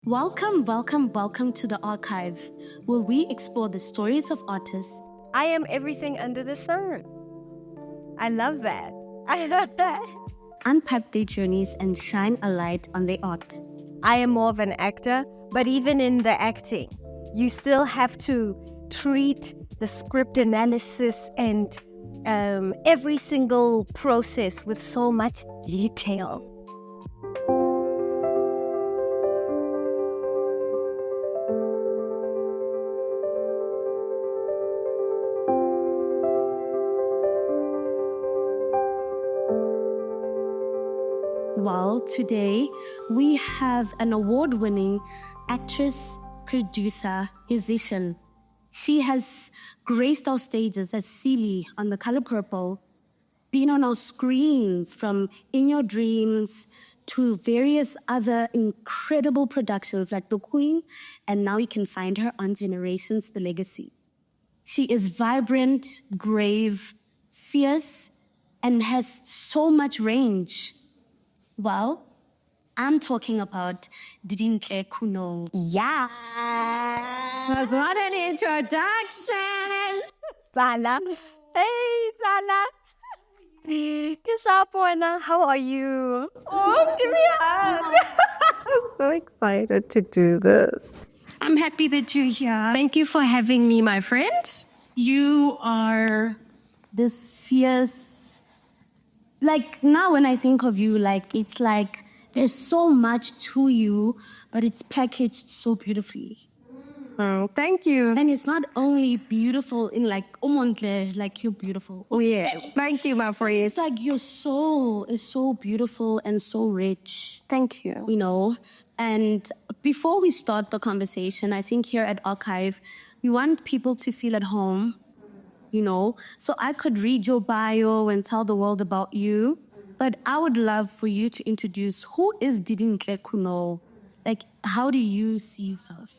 Welcome, welcome, welcome to the Archive, where we explore the stories of artists. I am everything under the sun. I love that. I love that. Unpack their journeys and shine a light on their art. I am more of an actor, but even in the acting, you still have to treat the script analysis and every single process with so much detail. Well, today we have an award-winning actress, producer, musician. She has graced our stages as Celie on The Color Purple, been on our screens from In Your Dreams to various other incredible productions like The Queen, and now you can find her on Generations The Legacy. She is vibrant, brave, fierce, and has so much range. Well, I'm talking about Didintle Khunou. Yeah. What an introduction! Zana. Hey, Zana. Kisapona, how are you? Oh, give me a hug. I'm so excited to do this. I'm happy that you're here. Thank you for having me, my friend. You are this fierce... Like, now when I think of you, like, it's like there's so much to you, but it's packaged so beautifully. Oh, thank you. And it's not only beautiful in like, omontle, like you're beautiful. Oh, yeah. Thank you, my friend. It's like your soul is so beautiful and so rich. Thank you. You know, and before we start the conversation, I think here at Archive, we want people to feel at home, you know. So I could read your bio and tell the world about you, but I would love for you to introduce who is Didintle Khunou? Like, how do you see yourself?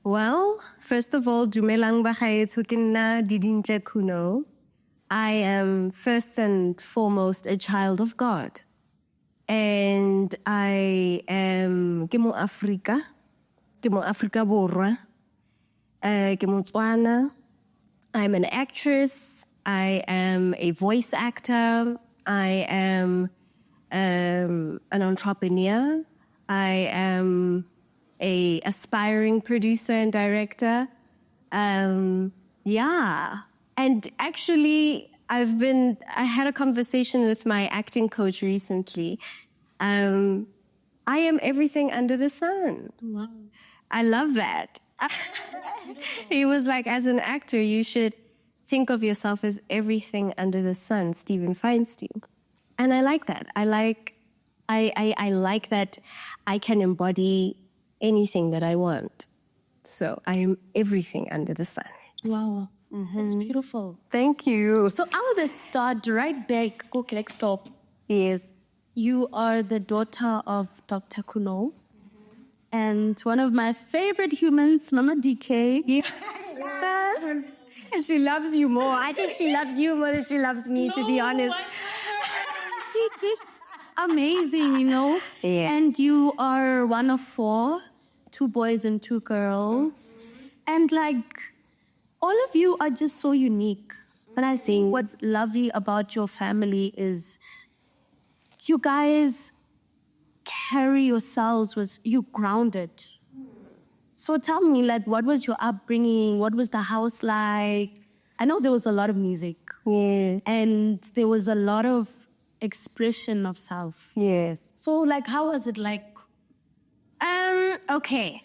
Well, first of all, dumelang bagaetsho ke nna Didintle Khunou. I am first and foremost a child of God. And I am ke mo Africa Borwa. Ke Motswana. I'm an actress. I am a voice actor. I am an entrepreneur. I am a aspiring producer and director. Yeah. And actually, I had a conversation with my acting coach recently. I am everything under the sun. Wow. I love that. He was like, as an actor, you should think of yourself as everything under the sun, Stephen Feinstein. And I like that. I like that I can embody anything that I want. So I am everything under the sun. Wow. That's beautiful. Thank you. So I want to start right back. Okay, let's stop. Yes. You are the daughter of Dr. Khunou. And one of my favorite humans, Mama DK. Yes. And she loves you more. I think she loves you more than she loves me, to be honest. She's just amazing, you know? Yes. And you are one of 4, 2 boys and 2 girls. And like, all of you are just so unique. And I think what's lovely about your family is you guys carry yourselves with you grounded. So tell me, like, what was your upbringing? What was the house like? I know there was a lot of music. Yes. And there was a lot of expression of self. Yes. So, like, how was it like? Okay.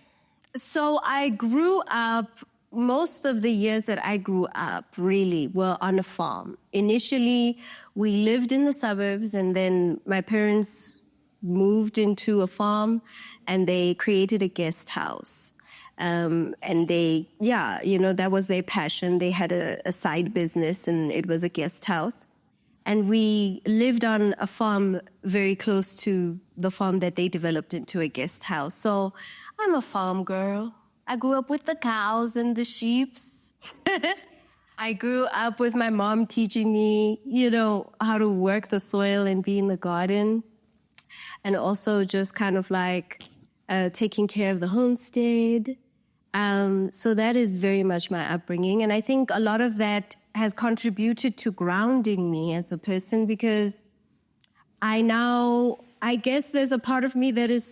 So I grew up, most of the years that I grew up really were on a farm. Initially, we lived in the suburbs, and then my parents moved into a farm and they created a guest house. And they, that was their passion. They had a side business and it was a guest house. And we lived on a farm very close to the farm that they developed into a guest house. So I'm a farm girl. I grew up with the cows and the sheeps. I grew up with my mom teaching me, how to work the soil and be in the garden. And also just kind of like taking care of the homestead. So that is very much my upbringing. And I think a lot of that has contributed to grounding me as a person, because I guess there's a part of me that is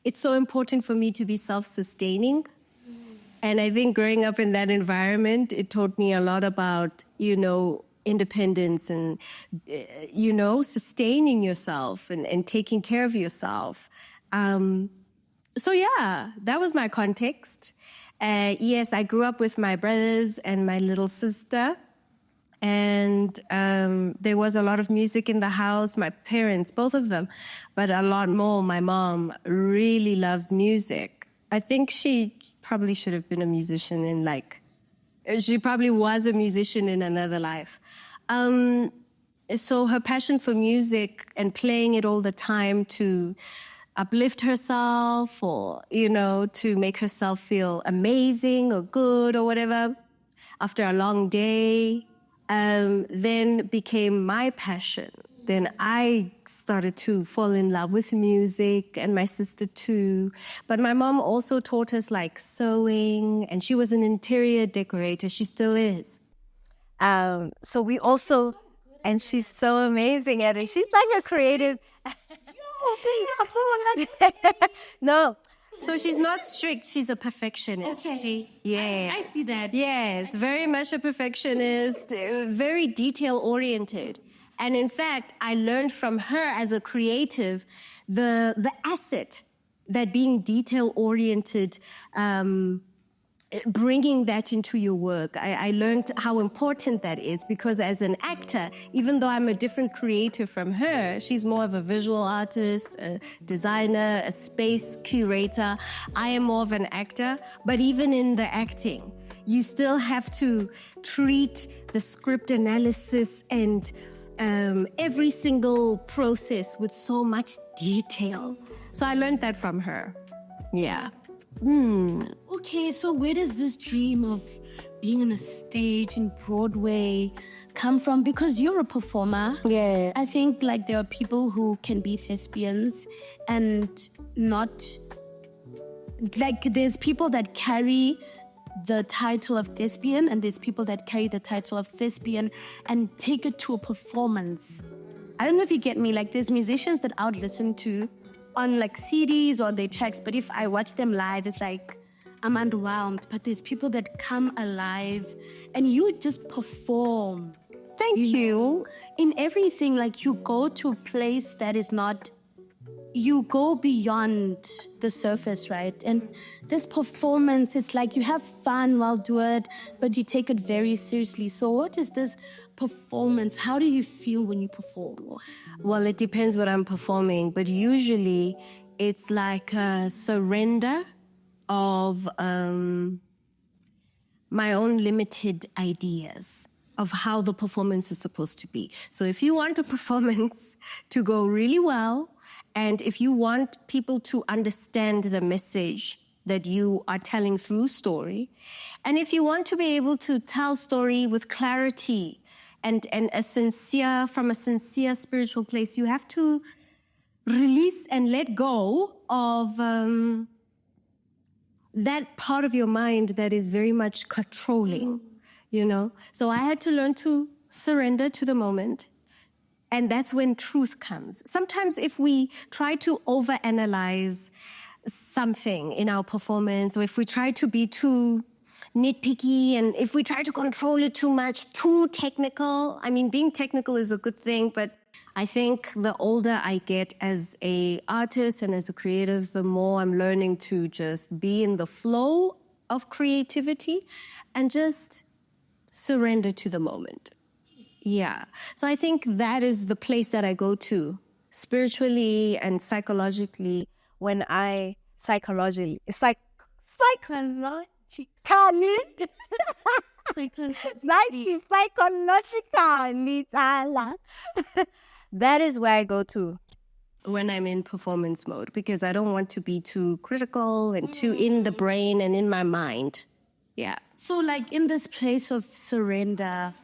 it's so important for me to be self-sustaining. And I think growing up in that environment, it taught me a lot about, independence and, sustaining yourself and taking care of yourself. So yeah, that was my context. Yes, I grew up with my brothers and my little sister. And there was a lot of music in the house. My parents, both of them, but a lot more. My mom really loves music. I think she probably should have been a musician she probably was a musician in another life. So her passion for music and playing it all the time to uplift herself or, to make herself feel amazing or good or whatever after a long day, then became my passion. Then I started to fall in love with music, and my sister too. But my mom also taught us sewing, and she was an interior decorator. She still is. So we also, and she's so amazing at it. She's like a creative. No. So she's not strict, she's a perfectionist. Okay. Yeah. I see that. Yes, very much a perfectionist, very detail-oriented. And in fact, I learned from her as a creative the asset that being detail-oriented, bringing that into your work. I learned how important that is, because as an actor, even though I'm a different creator from her, she's more of a visual artist, a designer, a space curator. I am more of an actor, but even in the acting, you still have to treat the script analysis and every single process with so much detail. So I learned that from her. Yeah. Okay, so where does this dream of being on a stage in Broadway come from? Because you're a performer. Yeah. I think there are people who can be thespians and not... there's people that carry the title of thespian, and there's people that carry the title of thespian and take it to a performance. I don't know if you get me. There's musicians that I would listen to on CDs or their tracks, but if I watch them live, it's I'm underwhelmed. But there's people that come alive and you just perform. Thank you. In everything, you go to a place that is not... you go beyond the surface, right? And this performance, it's you have fun while doing it, but you take it very seriously. So what is this performance? How do you feel when you perform? Well, it depends what I'm performing, but usually it's a surrender of my own limited ideas of how the performance is supposed to be. So if you want a performance to go really well, and if you want people to understand the message that you are telling through story, and if you want to be able to tell story with clarity and from a sincere spiritual place, you have to release and let go of that part of your mind that is very much controlling, So I had to learn to surrender to the moment. And that's when truth comes. Sometimes if we try to overanalyze something in our performance, or if we try to be too nitpicky, and if we try to control it too much, too technical. Being technical is a good thing, but I think the older I get as an artist and as a creative, the more I'm learning to just be in the flow of creativity and just surrender to the moment. Yeah. So I think that is the place that I go to spiritually and psychologically When I psychologically that is where I go to when I'm in performance mode, because I don't want to be too critical and too in the brain and in my mind. Yeah. So in this place of surrender,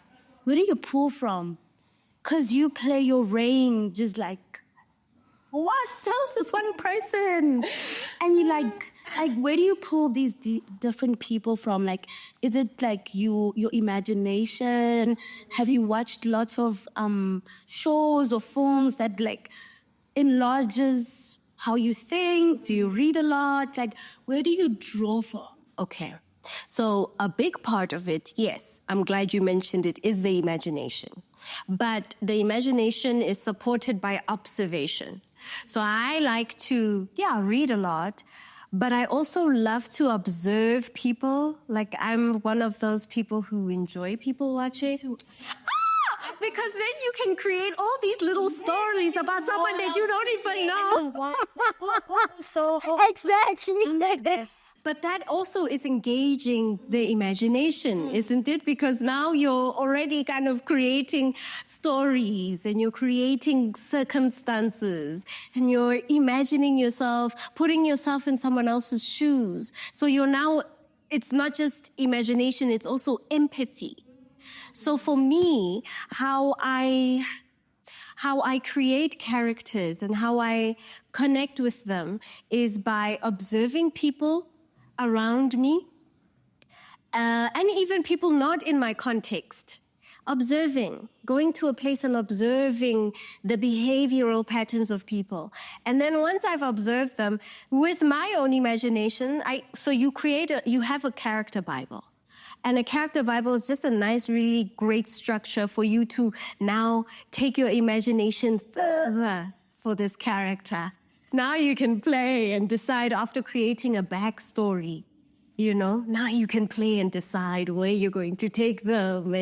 where do you pull from? Because you play your range just what? Tell us this one person. And you like, where do you pull these different people from? Like, is it like your imagination? Have you watched lots of shows or films that like enlarges how you think? Do you read a lot? Like, where do you draw from? Okay. So a big part of it, yes, I'm glad you mentioned it, is the imagination. But the imagination is supported by observation. So I like to, read a lot, but I also love to observe people. Like I'm one of those people who enjoy people watching. Because then you can create all these little stories about someone that you don't even know. So exactly. But that also is engaging the imagination, isn't it? Because now you're already kind of creating stories and you're creating circumstances and you're imagining yourself, putting yourself in someone else's shoes. So you're now, it's not just imagination, it's also empathy. So for me, how I create characters and how I connect with them is by observing people around me, and even people not in my context. Observing, going to a place and observing the behavioral patterns of people. And then once I've observed them with my own imagination, you have a character Bible. And a character Bible is just a nice, really great structure for you to now take your imagination further for this character. Now you can play and decide after creating a backstory, now you can play and decide where you're going to take them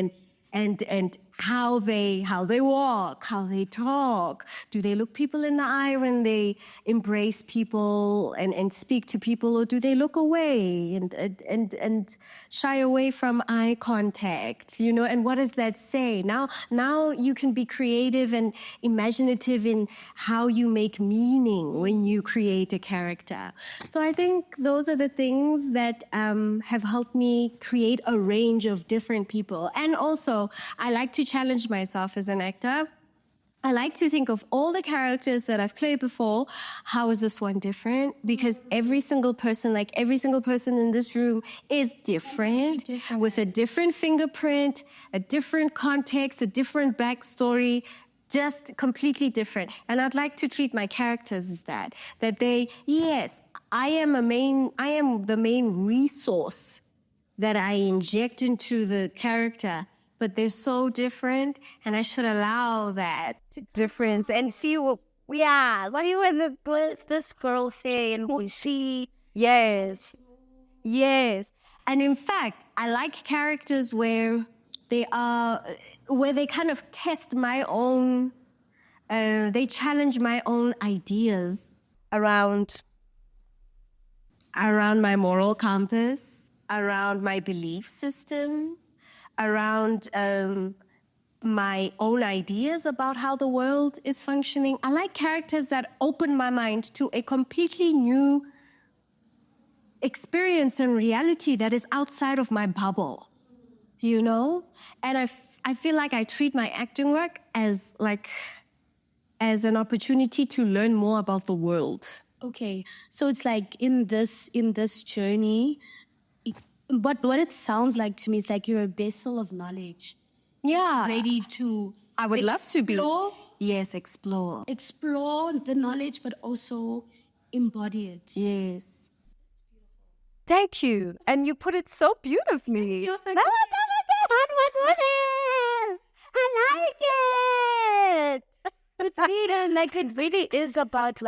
and how they walk, how they talk. Do they look people in the eye when they embrace people and speak to people, or do they look away and shy away from eye contact? And what does that say? Now you can be creative and imaginative in how you make meaning when you create a character. So I think those are the things that have helped me create a range of different people. And also, I like to challenge myself as an actor. I like to think of all the characters that I've played before. How is this one different? Because every single person in this room is different, with a different fingerprint, a different context, a different backstory, just completely different. And I'd like to treat my characters as that I am the main resource that I inject into the character, but they're so different, and I should allow that difference and see what you and this girl say and what she, yes. And in fact, I like characters where they kind of test my own, they challenge my own ideas around my moral compass, around my belief system, around my own ideas about how the world is functioning. I like characters that open my mind to a completely new experience and reality that is outside of my bubble, And I feel like I treat my acting work as an opportunity to learn more about the world. Okay, so it's like in this journey, but what it sounds like to me is like you're a vessel of knowledge. Yeah. Ready to I would love to be. Yes, explore. Explore the knowledge, but also embody it. Yes. Thank you. And you put it so beautifully. I like it. It really is about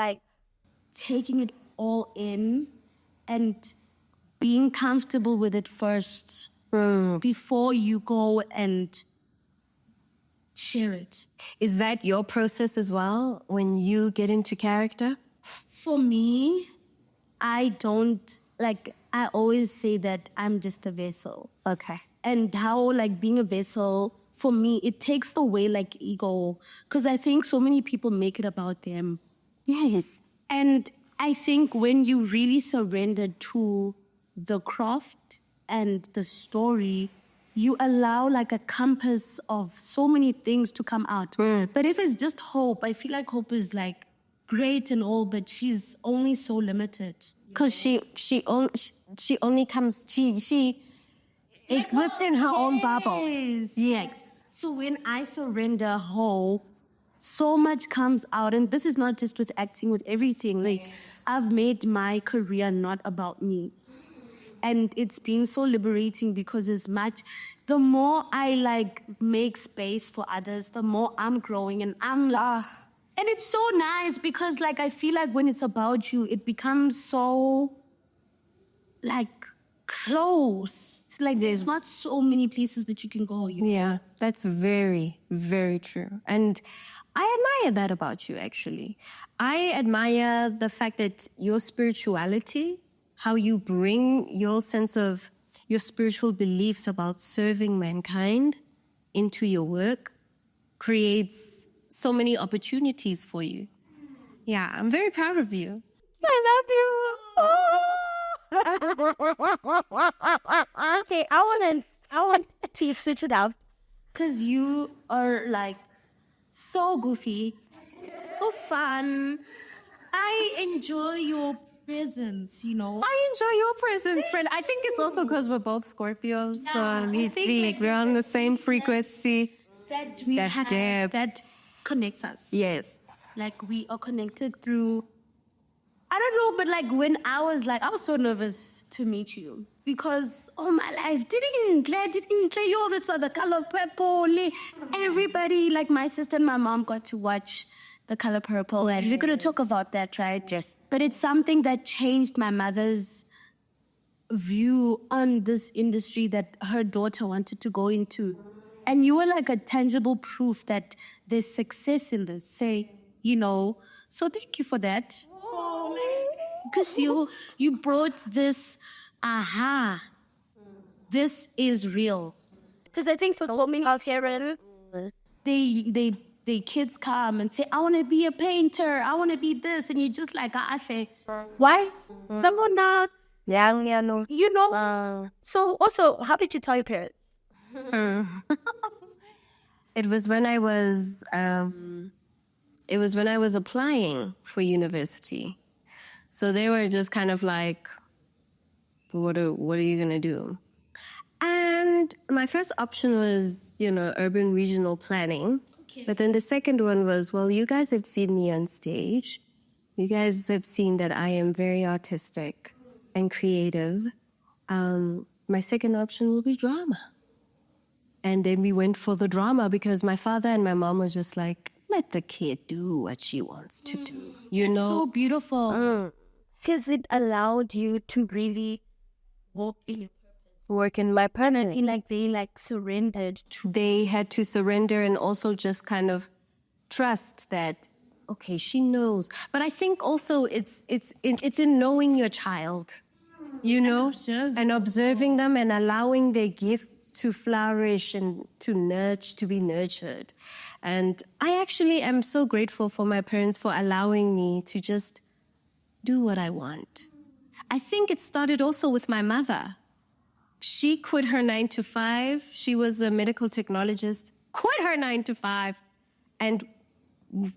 taking it all in and being comfortable with it first before you go and share it. Is that your process as well when you get into character? For me, I always say that I'm just a vessel. Okay. And how being a vessel, for me, it takes away ego. Because I think so many people make it about them. Yes. And I think when you really surrender to the craft and the story, you allow a compass of so many things to come out. But if it's just hope, I feel like hope is great and all, but she's only so limited. Because she only comes, she exists in her own bubble. Yes. So when I surrender whole, so much comes out. And this is not just with acting, with everything. Like, I've made my career not about me. And it's been so liberating because the more I like make space for others, the more I'm growing and I'm like, and it's so nice because like, I feel like when it's about you, it becomes so like close. It's like there's not so many places that you can go. Yeah, that's very, very true. And I admire that about you, actually. I admire the fact that your spirituality, how you bring your sense of your spiritual beliefs about serving mankind into your work, creates so many opportunities for you. Yeah, I'm very proud of you. I love you. Okay, I want to switch it up. Because you are like so goofy, so fun. I enjoy your presence, I enjoy your presence, friend. I think it's also because we're both Scorpios, so we're on the same frequency. That connects us. Yes. Like we are connected through, I don't know, but like when I was so nervous to meet you because all my life, Didintle, yo, that's the color purple. Everybody, like my sister and my mom got to watch The Color Purple, and we're going to talk about that, right? Yes. But it's something that changed my mother's view on this industry that her daughter wanted to go into. And you were like a tangible proof that there's success in this, So thank you for that. Because you brought this, this is real. Because I think for so many parents, the kids come and say, I want to be a painter, I want to be this, and you're just like, I say, why? Someone not. So also, how did you tell your parents? It was when I was applying for university. So they were just kind of like, what are you going to do? And my first option was, urban regional planning. Okay. But then the second one was, well, you guys have seen me on stage. You guys have seen that I am very artistic and creative. My second option will be drama. And then we went for the drama because my father and my mom was just like, let the kid do what she wants to do. So beautiful. Because it allowed you to really work in my purpose. I feel like they surrendered. They had to surrender and also just kind of trust that, okay, she knows. But I think also it's in knowing your child. And observing them and allowing their gifts to flourish and to be nurtured. And I actually am so grateful for my parents for allowing me to just do what I want. I think it started also with my mother. She quit her 9 to 5. She was a medical technologist, quit her 9 to 5, and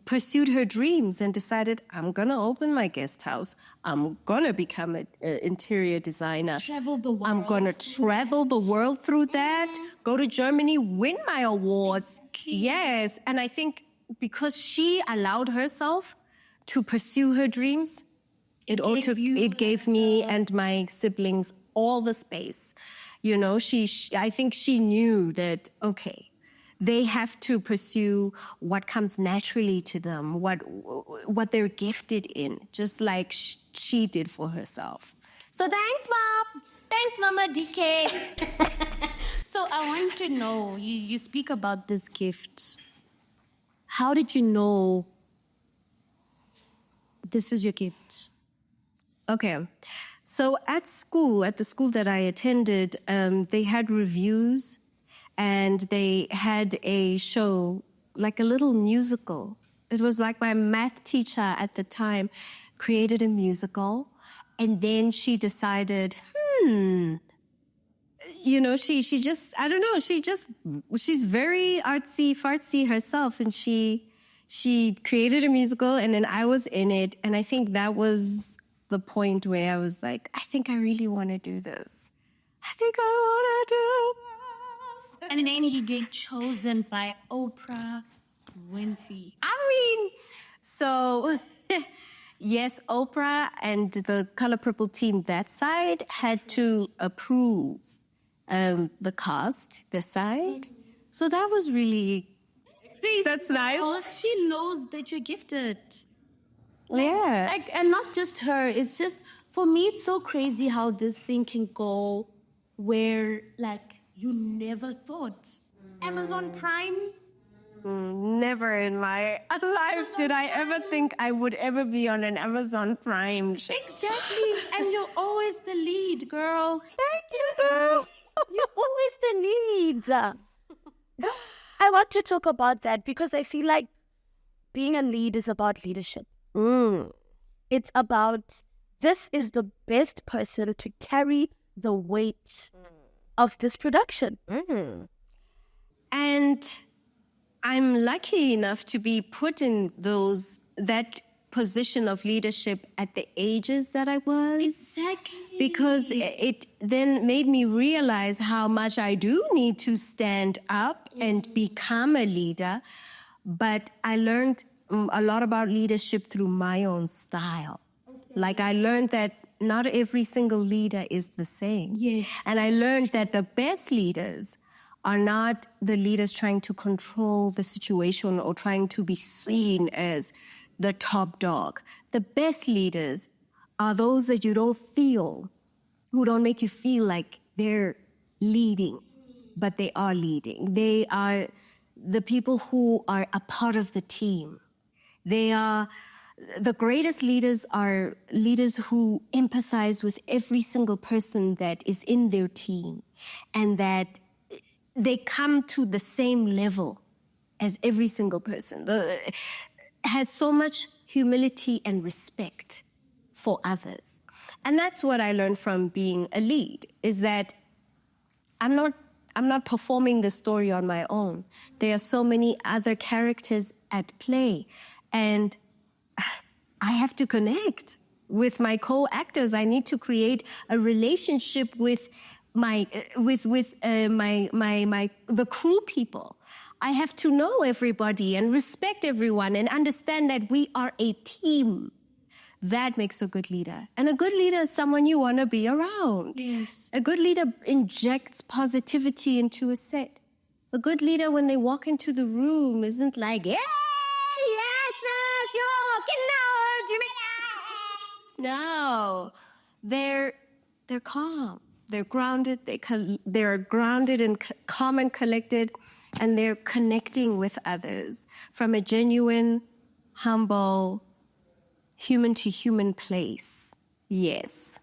pursued her dreams and decided, I'm going to open my guest house. I'm going to become an interior designer. Travel the world. I'm going to travel the world through that, go to Germany, win my awards. Yes. And I think because she allowed herself to pursue her dreams, it gave me and my siblings all the space. I think she knew that, okay, they have to pursue what comes naturally to them, what they're gifted in, just like she did for herself. So thanks, Mom. Thanks, Mama DK. So I want to know, you speak about this gift. How did you know this is your gift? Okay. So at the school that I attended, they had reviews. And they had a show, like a little musical. It was like my math teacher at the time created a musical. And then she decided, she just, I don't know, she's very artsy, fartsy herself. And she She created a musical, and then I was in it. And I think that was the point where I was like, I think I really want to do this. I think I want to do this. And then he get chosen by Oprah Winfrey. I mean, so yes, Oprah and the Color Purple team that side had to approve the cast this side. So that was really, that's nice. Oh, she knows that you're gifted. Yeah. Like, and not just her. It's just, for me, it's so crazy how this thing can go where, like, you never thought. Amazon Prime. Never in my life did I ever think I would ever be on an Amazon Prime show. Exactly. And you're always the lead, girl. Thank you, girl. You're always the lead. I want to talk about that because I feel like being a lead is about leadership. It's about, this is the best person to carry the weight of this production. And I'm lucky enough to be put in that position of leadership at the ages that I was. Exactly. Because it then made me realize how much I do need to stand up and become a leader. But I learned a lot about leadership through my own style. Like, I learned that not every single leader is the same. Yes. And I learned that the best leaders are not the leaders trying to control the situation or trying to be seen as the top dog. The best leaders are those that you don't feel, who don't make you feel like they're leading, but they are leading. They are the people who are a part of the team. They are, the greatest leaders are leaders who empathize with every single person that is in their team, and that they come to the same level as every single person. Has so much humility and respect for others. And that's what I learned from being a lead, is that I'm not performing the story on my own. There are so many other characters at play, and I have to connect with my co-actors. I need to create a relationship with the crew people. I have to know everybody and respect everyone and understand that we are a team. That makes a good leader. And a good leader is someone you want to be around. Yes. A good leader injects positivity into a set. A good leader, when they walk into the room, isn't like, "Hey, yes, you're no, they're calm. They're grounded. They're grounded and calm and collected, and they're connecting with others from a genuine, humble, human-to-human place. Yes.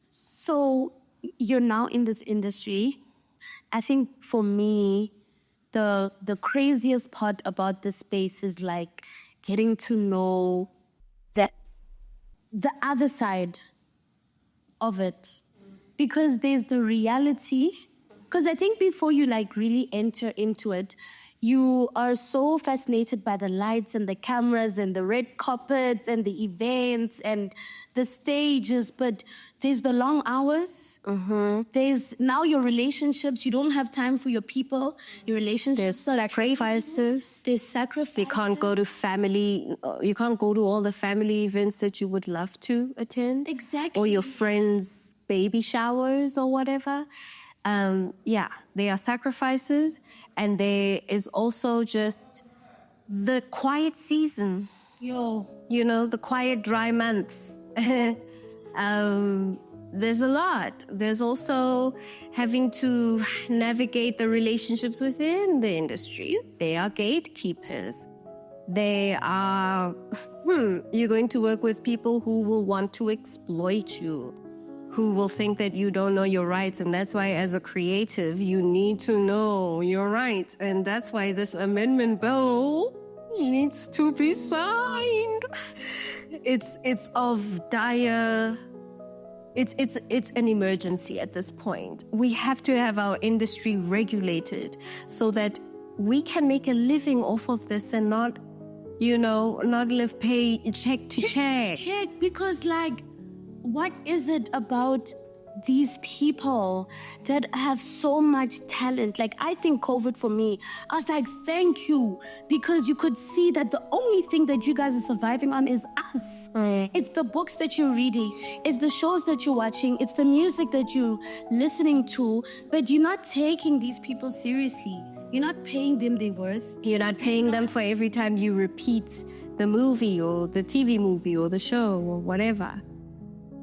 So you're now in this industry. I think for me, the craziest part about this space is like getting to know the other side of it. Because there's the reality. Because I think before you like really enter into it, you are so fascinated by the lights and the cameras and the red carpets and the events and the stages, but there's the long hours. There's now your relationships. You don't have time for your people. Your relationships. There's sacrifices. There's sacrifices. You can't go to you can't go to all the family events that you would love to attend. Exactly. Or your friends' baby showers or whatever. There are sacrifices, and there is also just the quiet season. The quiet, dry months. There's a lot. There's also having to navigate the relationships within the industry. They are gatekeepers. They are, you're going to work with people who will want to exploit you, who will think that you don't know your rights. And that's why, as a creative, you need to know your rights. And that's why this amendment bill needs to be signed. It's of dire... It's an emergency at this point. We have to have our industry regulated so that we can make a living off of this and not not live check to check. Because like, what is it about these people that have so much talent? Like, I think COVID for me, I was like, thank you, because you could see that the only thing that you guys are surviving on is us. It's the books that you're reading, it's the shows that you're watching, it's the music that you're listening to, but you're not taking these people seriously. You're not paying them their worth. You're not paying them for every time you repeat the movie or the TV movie or the show or whatever.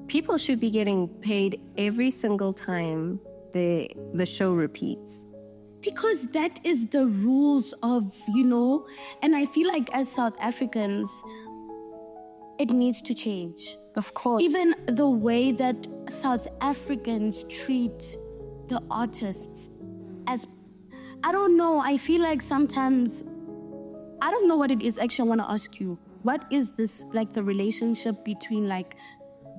People should be getting paid every single time the show repeats. Because that is the rules of, and I feel like as South Africans, it needs to change. Of course. Even the way that South Africans treat the artists as, I don't know, I feel like sometimes, I don't know what it is. Actually, I want to ask you, what is this, like the relationship between like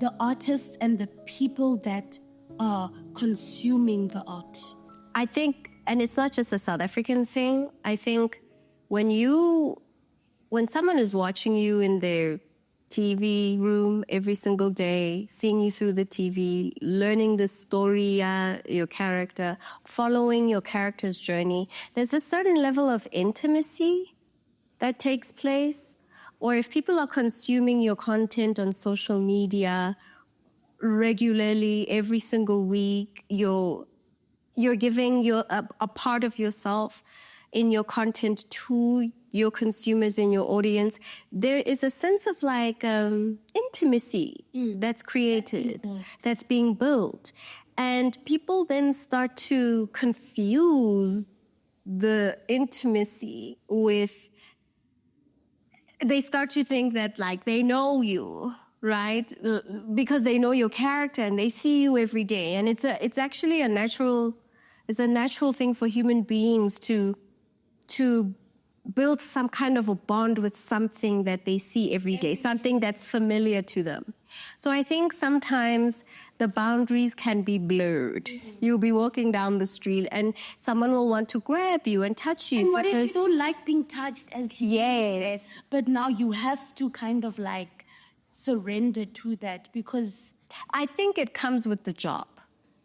the artists and the people that are consuming the art? I think, and it's not just a South African thing, I think when someone is watching you in their TV room every single day, seeing you through the TV, learning the story, your character, following your character's journey, there's a certain level of intimacy that takes place. Or if people are consuming your content on social media regularly, every single week, you're giving a part of yourself in your content to your consumers and your audience. There is a sense of like intimacy that's created, that's being built. And people then start to confuse the intimacy with, they start to think that like they know you, right? Because they know your character and they see you every day. And it's actually a natural thing for human beings to build some kind of a bond with something that they see every day, something that's familiar to them. So I think sometimes the boundaries can be blurred. You'll be walking down the street and someone will want to grab you and touch you. And what if you don't like being touched as yes, but now you have to kind of like surrender to that? Because I think it comes with the job,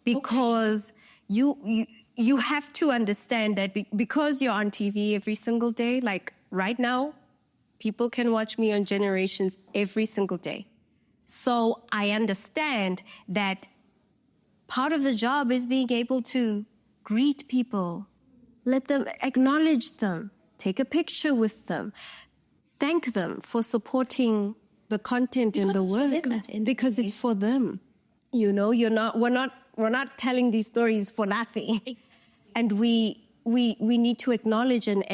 because you have to understand that because you're on TV every single day, like right now, people can watch me on Generations every single day. So I understand that part of the job is being able to greet people, let them acknowledge them, take a picture with them, thank them for supporting the content and the work, because it's for them. We're not telling these stories for nothing. And we need to acknowledge and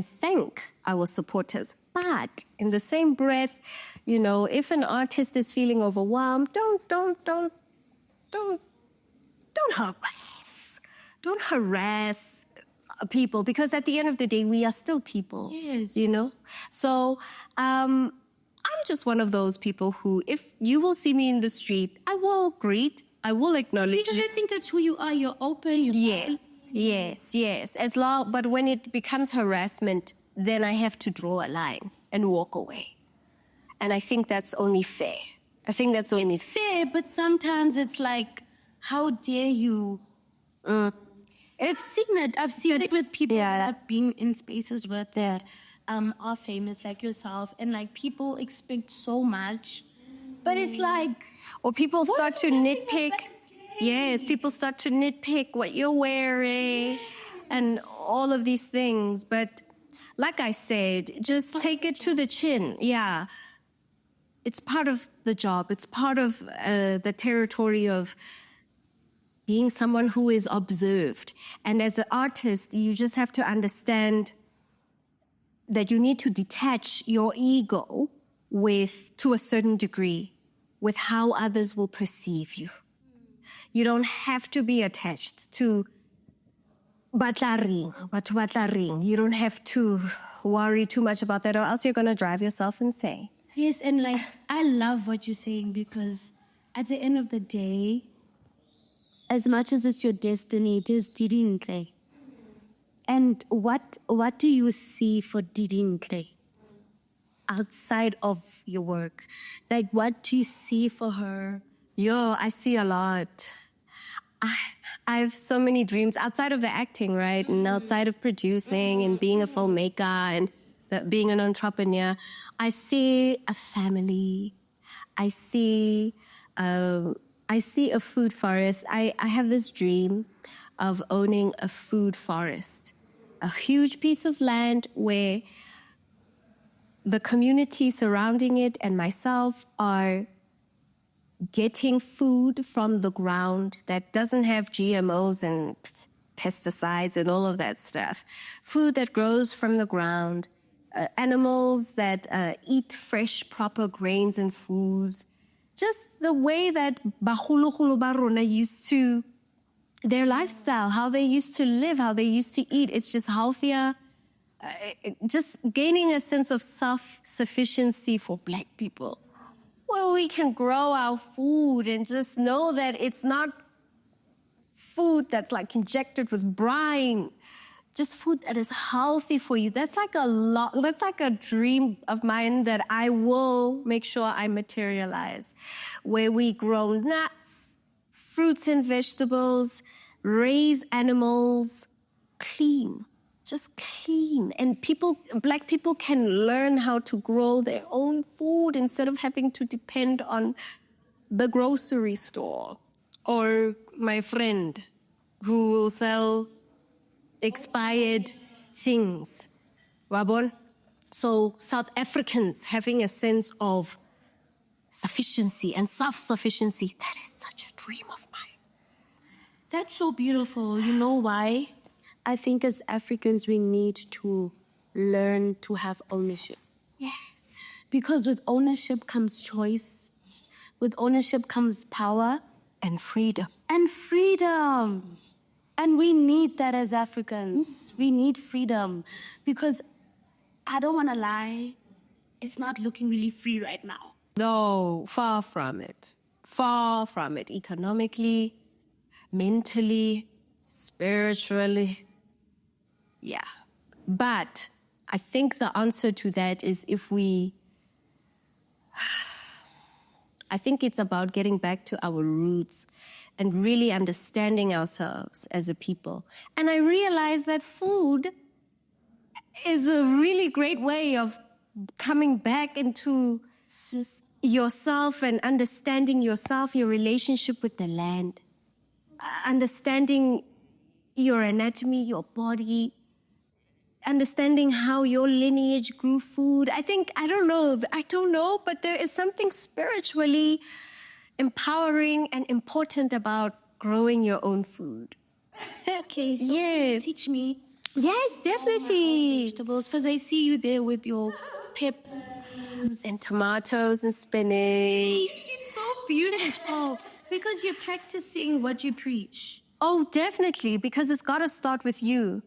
thank our supporters. But in the same breath, if an artist is feeling overwhelmed, don't harass. Don't harass people, because at the end of the day, we are still people. Yes. So I'm just one of those people who, if you will see me in the street, I will greet, I will acknowledge. Because I think that's who you are. You're open. Yes. But when it becomes harassment, then I have to draw a line and walk away. And I think that's only fair. It's fair, but sometimes it's like, how dare you? I've seen it with people that have been in spaces where that are famous, like yourself, and like people expect so much, but it's like, or people start to nitpick. Yes, people start to nitpick what you're wearing and all of these things. But like I said, just take it to the chin. Yeah. It's part of the job. It's part of the territory of being someone who is observed. And as an artist, you just have to understand that you need to detach your ego to a certain degree, with how others will perceive you. You don't have to be attached to batlaring. You don't have to worry too much about that, or else you're going to drive yourself insane. Yes, and like, I love what you're saying, because at the end of the day, as much as it's your destiny, there's Didintle. And what do you see for Didintle outside of your work? Like, what do you see for her? I see a lot. I have so many dreams outside of the acting, right? And outside of producing and being a filmmaker and being an entrepreneur. I see a family. I see a food forest. I have this dream of owning a food forest, a huge piece of land where the community surrounding it and myself are getting food from the ground that doesn't have GMOs and pesticides and all of that stuff. Food that grows from the ground, animals that eat fresh, proper grains and foods. Just the way that Bahulu ba rona used to, their lifestyle, how they used to live, how they used to eat. It's just healthier. Just gaining a sense of self-sufficiency for Black people. Well, we can grow our food and just know that it's not food that's like injected with brine. Just food that is healthy for you. That's like a dream of mine that I will make sure I materialize. Where we grow nuts, fruits and vegetables, raise animals, clean. Just clean. And Black people can learn how to grow their own food instead of having to depend on the grocery store or my friend who will sell expired things. Wabon? So South Africans having a sense of sufficiency and self-sufficiency, that is such a dream of mine. That's so beautiful. You know why? I think as Africans, we need to learn to have ownership. Yes. Because with ownership comes choice. With ownership comes power. And freedom. And freedom. And we need that as Africans. We need freedom. Because I don't want to lie, it's not looking really free right now. No, far from it. Far from it. Economically, mentally, spiritually. Yeah. But I think the answer to that is I think it's about getting back to our roots and really understanding ourselves as a people. And I realized that food is a really great way of coming back into yourself and understanding yourself, your relationship with the land, understanding your anatomy, your body, understanding how your lineage grew food. I don't know, but there is something spiritually empowering and important about growing your own food. Okay, so Yes. teach me. Yes, definitely. Vegetables, because I see you there with your peppers And tomatoes and spinach. It's so beautiful because you're practicing what you preach. Oh, definitely, because it's got to start with you.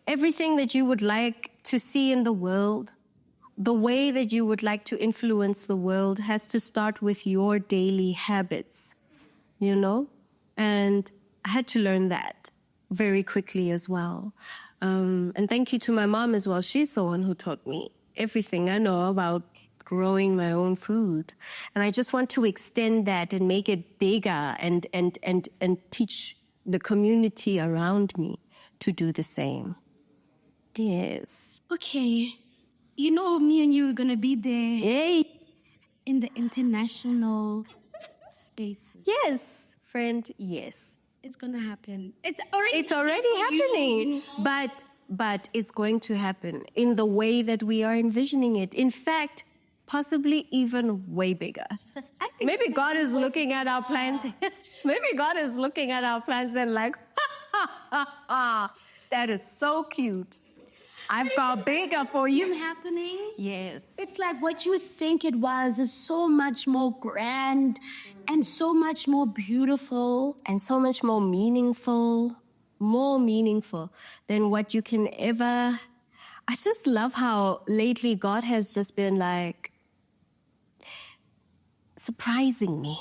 Everything that you would like to see in the world, the way that you would like to influence the world has to start with your daily habits, you know? And I had to learn that very quickly as well. And thank you to my mom as well. She's the one who taught me everything I know about growing my own food. And I just want to extend that and make it bigger and teach the community around me to do the same. Yes. Okay, you know me and you are going to be there Hey. in the international space. Yes, friend, yes. It's going to happen. It's already happening. But it's going to happen in the way that we are envisioning it. In fact, possibly even way bigger. Maybe God is looking at our plans. Maybe God is looking at our plans and like, that is so cute. I've got bigger for you. happening. Yes. It's like what you think it was is so much more grand and so much more beautiful. And so much more meaningful than what you can ever. I just love how lately God has just been like surprising me.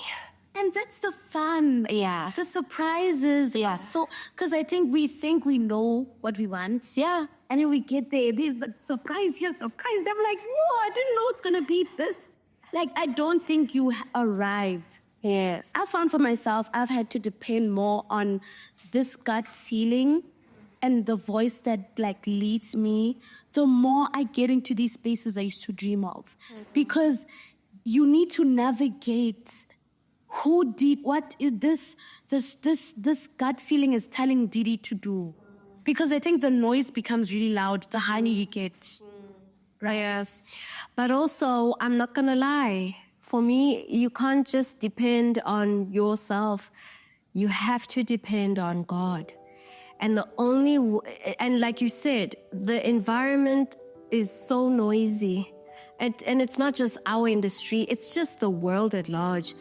And that's the fun. Yeah. The surprises. Yeah. So, because I think we know what we want. Yeah. And then we get there. There's the surprise here, surprise. I'm like, whoa, I didn't know it's going to be this. Like, I don't think you arrived. Yes. I found for myself, I've had to depend more on this gut feeling and the voice that like leads me. The more I get into these spaces I used to dream of. Because you need to navigate who did, what is this gut feeling is telling Didi to do. Because I think the noise becomes really loud the higher you get. Right. Yes. But also, I'm not going to lie. For me, you can't just depend on yourself. You have to depend on God. And and like you said, the environment is so noisy. And it's not just our industry, it's just the world at large.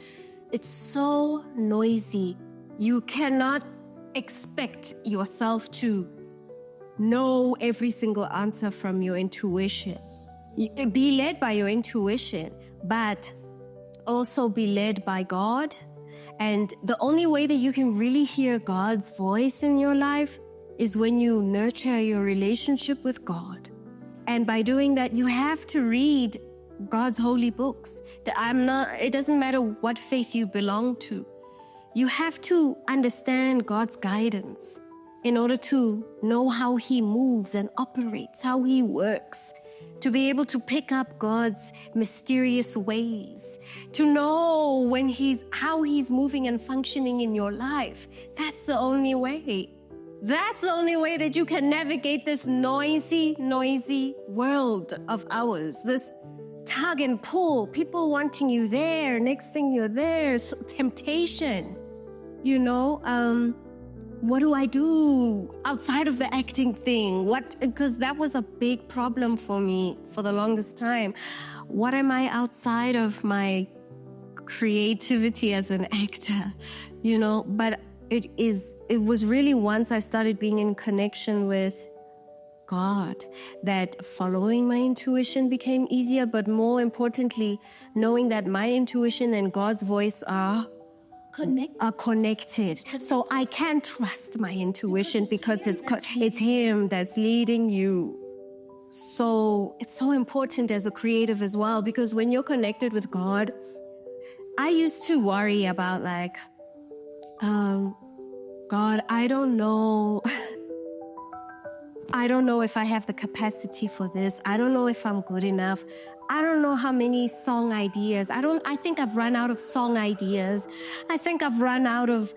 It's so noisy. You cannot expect yourself to know every single answer from your intuition. Be led by your intuition, but also be led by God. And the only way that you can really hear God's voice in your life is when you nurture your relationship with God. And by doing that, you have to read God's holy books. It doesn't matter what faith you belong to. You have to understand God's guidance in order to know how He moves and operates, how He works, to be able to pick up God's mysterious ways, to know how He's moving and functioning in your life. That's the only way. That's the only way that you can navigate this noisy world of ours. This tug and pull, people wanting you there, next thing you're there, so temptation. What do I do outside of the acting thing? Because that was a big problem for me for the longest time. What am I outside of my creativity as an actor? But it was really once I started being in connection with God that following my intuition became easier, but more importantly, knowing that my intuition and God's voice are connected. So I can trust my intuition because it's Him that's leading you. So it's so important as a creative as well, because when you're connected with God, I used to worry about God, I don't know. I don't know if I have the capacity for this. I don't know if I'm good enough. I don't know how many song ideas. I think I've run out of song ideas. I think I've run out of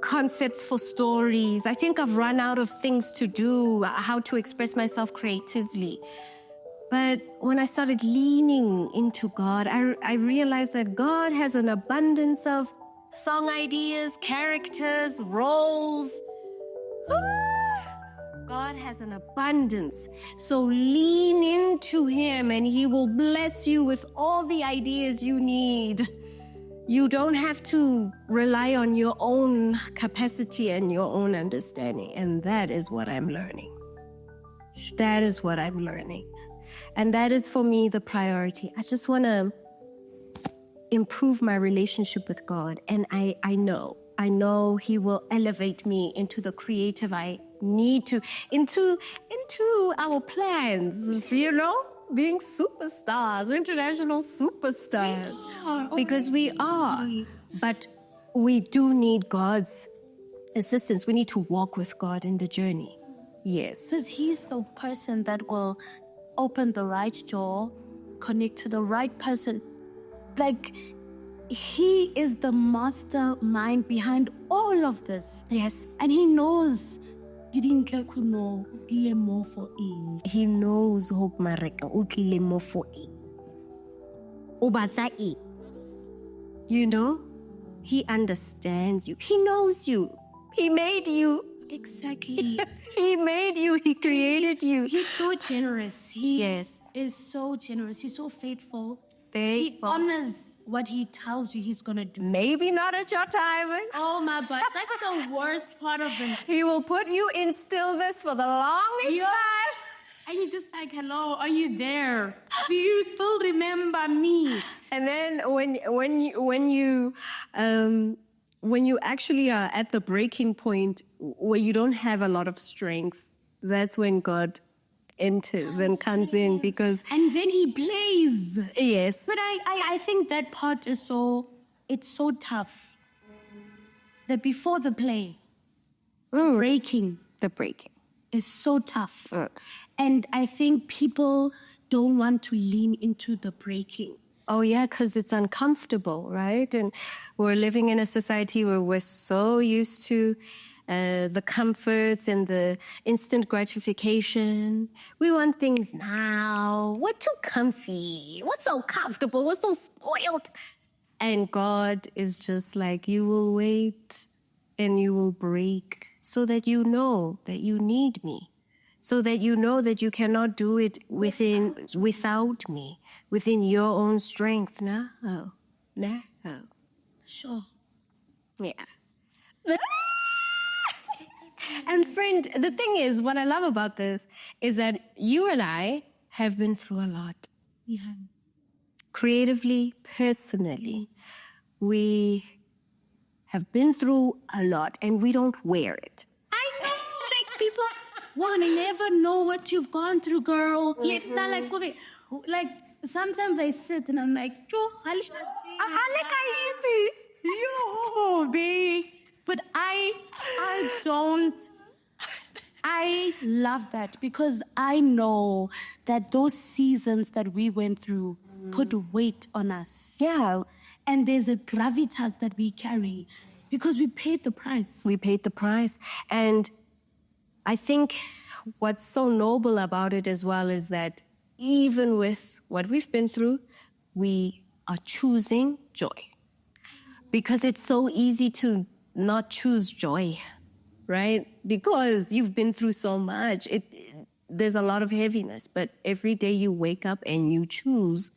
concepts for stories. I think I've run out of things to do, how to express myself creatively. But when I started leaning into God, I realized that God has an abundance of song ideas, characters, roles. God has an abundance. So lean into Him and He will bless you with all the ideas you need. You don't have to rely on your own capacity and your own understanding. And that is what I'm learning. That is what I'm learning. And that is for me the priority. I just want to improve my relationship with God. And I know He will elevate me into the creative I need to, into our plans, being superstars, international superstars. Because we are. But we do need God's assistance. We need to walk with God in the journey. Yes. Because He's the person that will open the right door, connect to the right person. Like, He is the mastermind behind all of this. Yes. And He knows Didintle Khunou utlile mo for eng. He knows Hope Mareka utlile mo for eng. O batla eng. He understands you. He knows you. He made you. Exactly. He made you. He created you. He's so generous. He Yes. is so generous. He's so faithful. Faithful. He honors what He tells you He's going to do. Maybe not at your timing. Oh my God, that's the worst part of it. He will put you in stillness for the longest time. And you're just like, hello, are you there? Do you still remember me? And then when you actually are at the breaking point where you don't have a lot of strength, that's when God enters and comes in, because And then he plays. yes, But I think that part is it's so tough. That before the play, breaking the breaking. is so tough. And I think people don't want to lean into the breaking. Oh, yeah, because it's uncomfortable, right? And we're living in a society where we're so used to the comforts and the instant gratification. We want things now. We're too comfy. We're so comfortable. We're so spoiled. And God is just like, you will wait and you will break so that you know that you need me. So that you know that you cannot do it without me, within your own strength. No. Sure. Yeah. And friend, the thing is, what I love about this is that you and I have been through a lot. Yeah. Creatively, personally, we have been through a lot and we don't wear it. I know, like people want to never know what you've gone through, girl. Like sometimes I sit and I'm like, but I love that because I know that those seasons that we went through put weight on us. Yeah. And there's a gravitas that we carry because we paid the price. We paid the price. And I think what's so noble about it as well is that even with what we've been through, we are choosing joy. Because it's so easy to not choose joy, right? Because you've been through so much. There's a lot of heaviness, but every day you wake up and you choose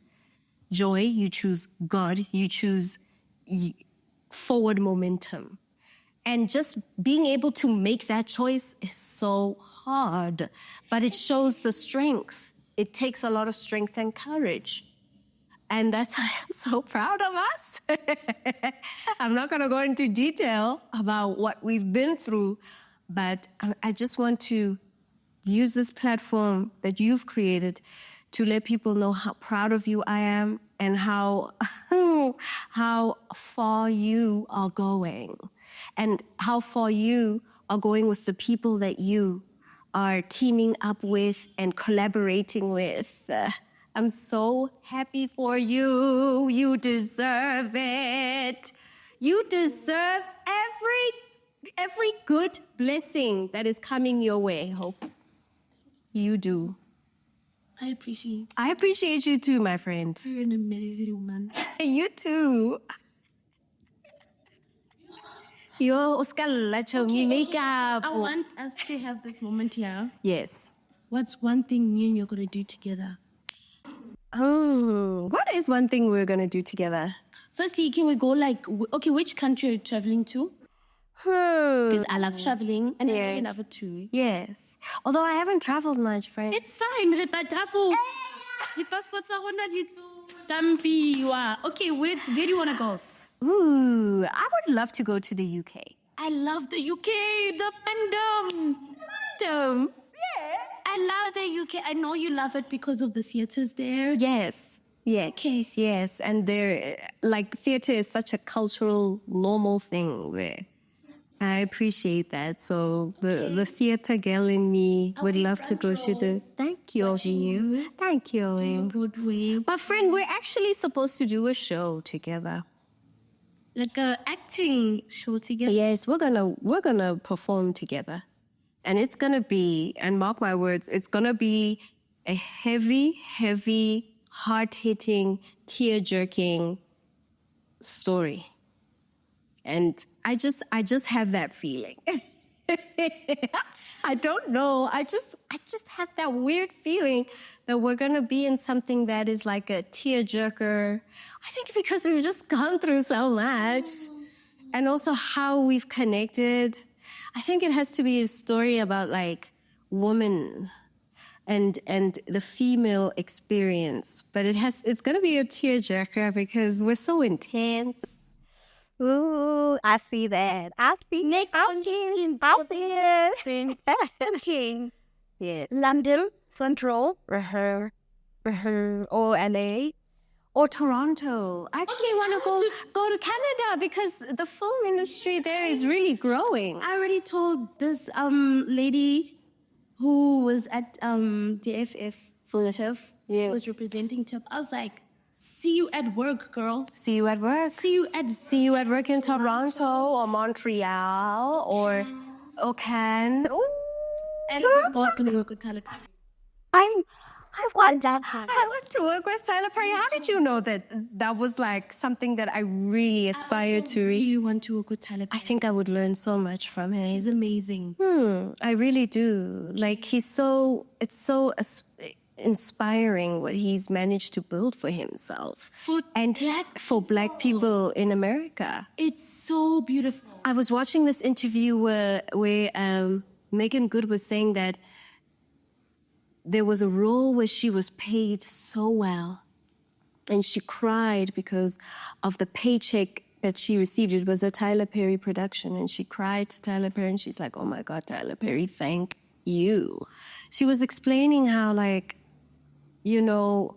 joy, you choose God, you choose forward momentum. And just being able to make that choice is so hard, but it shows the strength. It takes a lot of strength and courage. And that's why I'm so proud of us. I'm not going to go into detail about what we've been through, but I just want to use this platform that you've created to let people know how proud of you I am and how far you are going and how far you are going with the people that you are teaming up with and collaborating with. I'm so happy for you. You deserve it. You deserve every good blessing that is coming your way, Hope. You do. I appreciate. I appreciate you too, my friend. You're an amazing woman. You too. Yo, Oscar, me makeup. I want us to have this moment here. Yes. What's one thing me and you're going to do together? Oh, what is one thing we're going to do together? Firstly, can we go which country are you traveling to? Because I love traveling and I love it too. Yes. Although I haven't traveled much, friend. It's fine. Okay, where do you want to go? Ooh, I would love to go to the UK. I love the UK, the fandom. Yeah. I love the UK. I know you love it because of the theaters there. Yes. Yeah, case, yes. And theater is such a cultural, normal thing there. I appreciate that. So the theater girl in me would love to go to the... Thank you, Ovi. Thank you. Broadway. But friend, we're actually supposed to do a show together. Like a acting show together? Yes, we're gonna perform together. And it's gonna be, and mark my words, it's gonna be a heavy, heart-hitting, tear-jerking story. And I just have that feeling. I don't know. I just have that weird feeling that we're gonna be in something that is like a tearjerker. I think because we've just gone through so much, and also how we've connected. I think it has to be a story about like women, and the female experience. But it's gonna be a tearjerker because we're so intense. Ooh, I see that. I see it. I see it. Yeah. London, Central, or LA. Or Toronto. I actually want to go to Canada because the film industry there is really growing. I already told this lady who was at DFF Furnative, Yeah. was representing TIP. I was like, see you at work, girl. See you at work. See you at work in Toronto or Montreal or Cannes. And what can we work with Tyler? I want that. I want to work with Tyler Perry. How did you know that was like something that I really aspire to? You want to work with Tyler? I think I would learn so much from him. He's amazing. I really do. Like it's so inspiring what he's managed to build for himself. For Black people in America. It's so beautiful. I was watching this interview where Megan Good was saying that there was a role where she was paid so well and she cried because of the paycheck that she received. It was a Tyler Perry production and she cried to Tyler Perry and she's like, oh my God, Tyler Perry, thank you. She was explaining how, like, you know,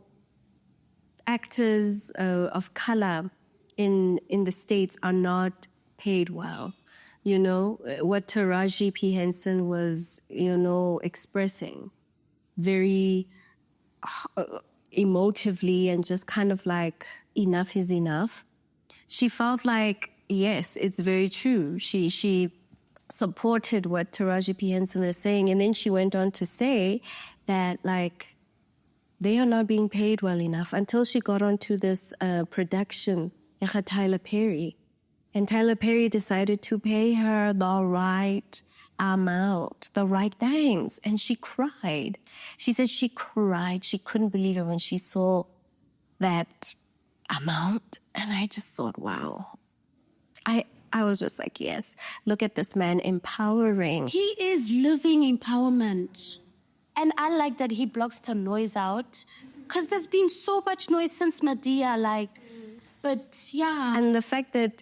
actors of color in the States are not paid well. You know, what Taraji P. Henson was, expressing very emotively and just kind of like, enough is enough. She felt like, yes, it's very true. She supported what Taraji P. Henson was saying. And then she went on to say that, like, they are not being paid well enough until she got onto this production, Tyler Perry. And Tyler Perry decided to pay her the right amount, the right thanks. And she cried. She said she cried. She couldn't believe it when she saw that amount. And I just thought, wow. I was just like, yes, look at this man empowering. He is living empowerment. And I like that he blocks the noise out. Because there's been so much noise since Medea, but yeah. And the fact that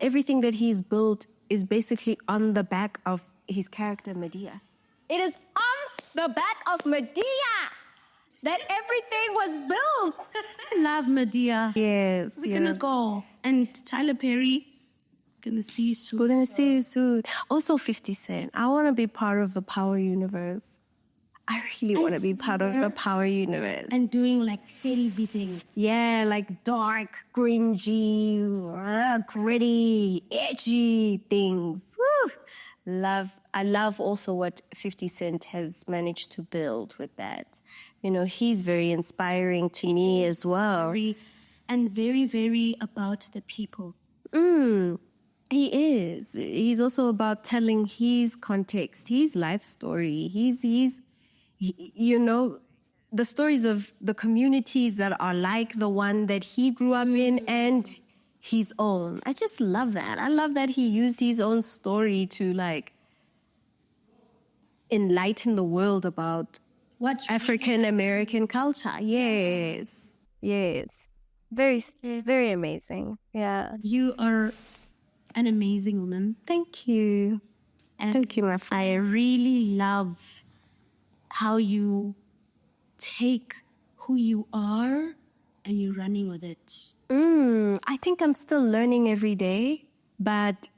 everything that he's built is basically on the back of his character, Medea. It is on the back of Medea that everything was built. I love Medea. Yes. We're going to go. And Tyler Perry, going to see you soon. We're going to see you soon. Also 50 Cent. I want to be part of the Power universe. I really want to be part of the Power universe. And doing like fairy things. Yeah, like dark, cringy, gritty, edgy things. Woo! I love also what 50 Cent has managed to build with that. You know, he's very inspiring to me as well. And very, very about the people. He is. He's also about telling his context, his life story. He's the stories of the communities that are like the one that he grew up in and his own. I just love that. I love that he used his own story to, like, enlighten the world about African American culture. Yes. Yes. Very, very amazing. Yeah. You are an amazing woman. Thank you. And thank you, my friend. I really love how you take who you are and you're running with it. I think I'm still learning every day, but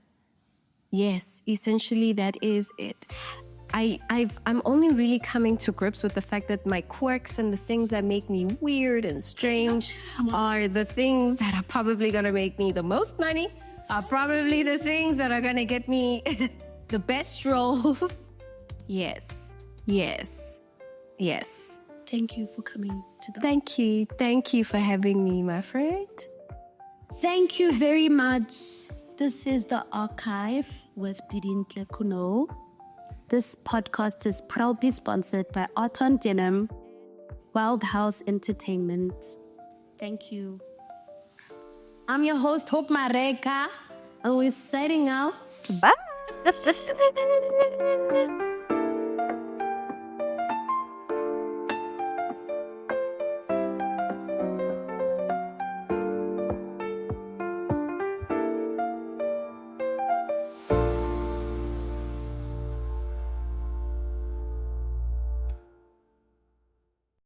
yes, essentially that is it. I'm only really coming to grips with the fact that my quirks and the things that make me weird and strange are the things that are probably going to make me the most money, are probably the things that are going to get me the best roles. Yes. Thank you for coming to the... Thank you for having me, my friend. Thank you very much. This is the Archive with Didintle Khunou. This podcast is proudly sponsored by Art on Denim, Wild House Entertainment. Thank you. I'm your host, Hope Mareka, and we're signing out. Bye.